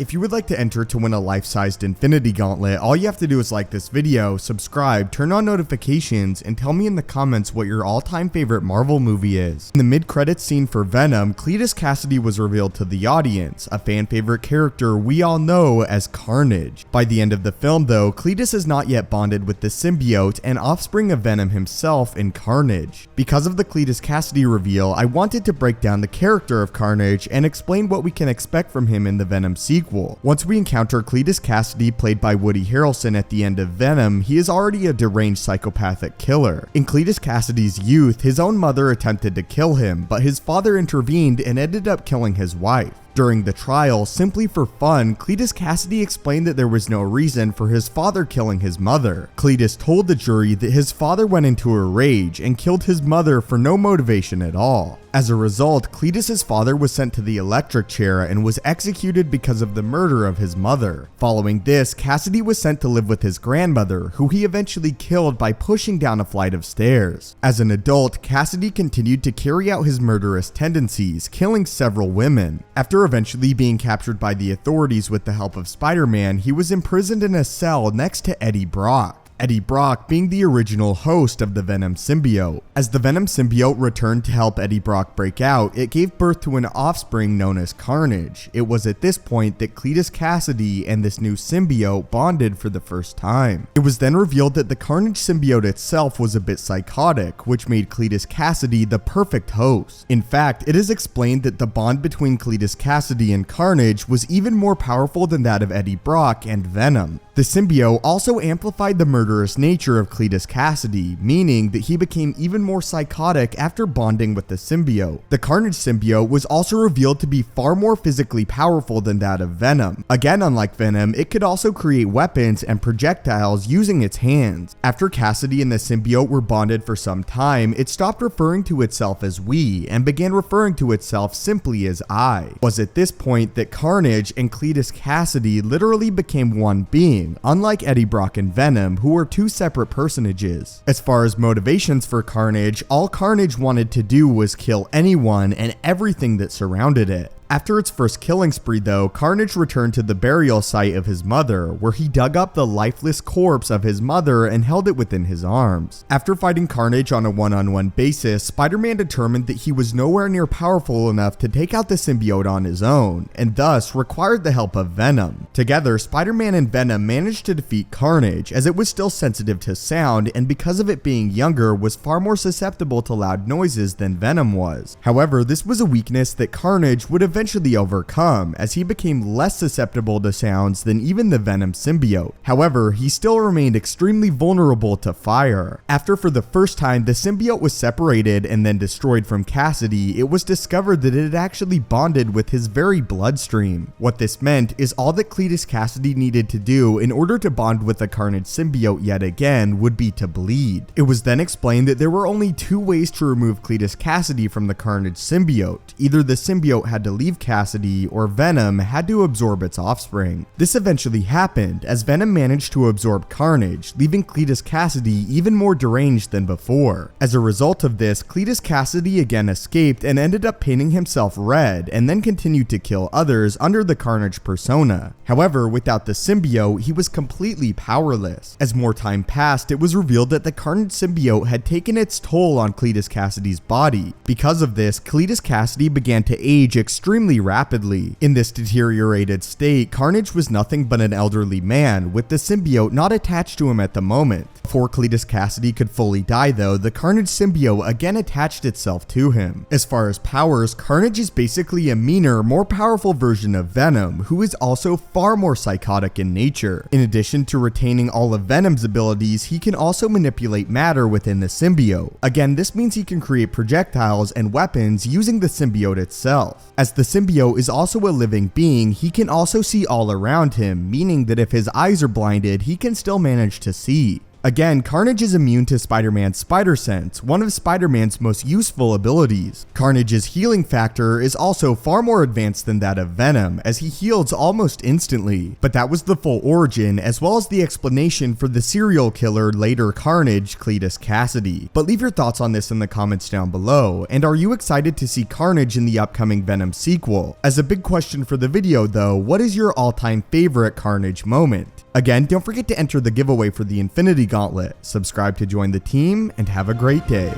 if you would like to enter to win a life-sized Infinity Gauntlet, all you have to do is like this video, subscribe, turn on notifications, and tell me in the comments what your all-time favorite Marvel movie is. In the mid-credits scene for Venom, Cletus Kasady was revealed to the audience, a fan-favorite character we all know as Carnage. By the end of the film though, Cletus is not yet bonded with the symbiote and offspring of Venom himself in Carnage. Because of the Cletus Kasady reveal, I wanted to break down the character of Carnage and explain what we can expect from him in the Venom sequel. Once we encounter Cletus Kasady, played by Woody Harrelson at the end of Venom, he is already a deranged psychopathic killer. In Cletus Kasady's youth, his own mother attempted to kill him, but his father intervened and ended up killing his wife. During the trial, simply for fun, Cletus Kasady explained that there was no reason for his father killing his mother. Cletus told the jury that his father went into a rage and killed his mother for no motivation at all. As a result, Cletus's father was sent to the electric chair and was executed because of the murder of his mother. Following this, Kasady was sent to live with his grandmother, who he eventually killed by pushing down a flight of stairs. As an adult, Kasady continued to carry out his murderous tendencies, killing several women. After eventually being captured by the authorities with the help of Spider-Man, he was imprisoned in a cell next to Eddie Brock. Eddie Brock being the original host of the Venom symbiote. As the Venom symbiote returned to help Eddie Brock break out, it gave birth to an offspring known as Carnage. It was at this point that Cletus Kasady and this new symbiote bonded for the first time. It was then revealed that the Carnage symbiote itself was a bit psychotic, which made Cletus Kasady the perfect host. In fact, it is explained that the bond between Cletus Kasady and Carnage was even more powerful than that of Eddie Brock and Venom. The symbiote also amplified the murderous nature of Cletus Kasady, meaning that he became even more psychotic after bonding with the symbiote. The Carnage symbiote was also revealed to be far more physically powerful than that of Venom. Again, unlike Venom, it could also create weapons and projectiles using its hands. After Kasady and the symbiote were bonded for some time, it stopped referring to itself as we and began referring to itself simply as I. It was at this point that Carnage and Cletus Kasady literally became one being, unlike Eddie Brock and Venom, who were two separate personages. As far as motivations for Carnage, all Carnage wanted to do was kill anyone and everything that surrounded it. After its first killing spree though, Carnage returned to the burial site of his mother, where he dug up the lifeless corpse of his mother and held it within his arms. After fighting Carnage on a one-on-one basis, Spider-Man determined that he was nowhere near powerful enough to take out the symbiote on his own, and thus required the help of Venom. Together, Spider-Man and Venom managed to defeat Carnage, as it was still sensitive to sound, and because of it being younger, was far more susceptible to loud noises than Venom was. However, this was a weakness that Carnage would eventually overcome, as he became less susceptible to sounds than even the Venom symbiote. However, he still remained extremely vulnerable to fire. After for the first time the symbiote was separated and then destroyed from Kasady, it was discovered that it had actually bonded with his very bloodstream. What this meant is all that Cletus Kasady needed to do in order to bond with the Carnage symbiote yet again would be to bleed. It was then explained that there were only two ways to remove Cletus Kasady from the Carnage symbiote. Either the symbiote had to leave Kasady, or Venom had to absorb its offspring. This eventually happened, as Venom managed to absorb Carnage, leaving Cletus Kasady even more deranged than before. As a result of this, Cletus Kasady again escaped and ended up painting himself red, and then continued to kill others under the Carnage persona. However, without the symbiote, he was completely powerless. As more time passed, it was revealed that the Carnage symbiote had taken its toll on Cletus Kasady's body. Because of this, Cletus Kasady began to age extremely rapidly. In this deteriorated state, Carnage was nothing but an elderly man, with the symbiote not attached to him at the moment. Before Cletus Kasady could fully die though, the Carnage symbiote again attached itself to him. As far as powers, Carnage is basically a meaner, more powerful version of Venom, who is also far more psychotic in nature. In addition to retaining all of Venom's abilities, he can also manipulate matter within the symbiote. Again, this means he can create projectiles and weapons using the symbiote itself. As the symbiote is also a living being, he can also see all around him, meaning that if his eyes are blinded, he can still manage to see. Again, Carnage is immune to Spider-Man's Spider Sense, one of Spider-Man's most useful abilities. Carnage's healing factor is also far more advanced than that of Venom, as he heals almost instantly, but that was the full origin as well as the explanation for the serial killer later Carnage, Cletus Kasady. But leave your thoughts on this in the comments down below, and are you excited to see Carnage in the upcoming Venom sequel? As a big question for the video though, what is your all-time favorite Carnage moment? Again, don't forget to enter the giveaway for the Infinity Gauntlet, subscribe to join the team, and have a great day.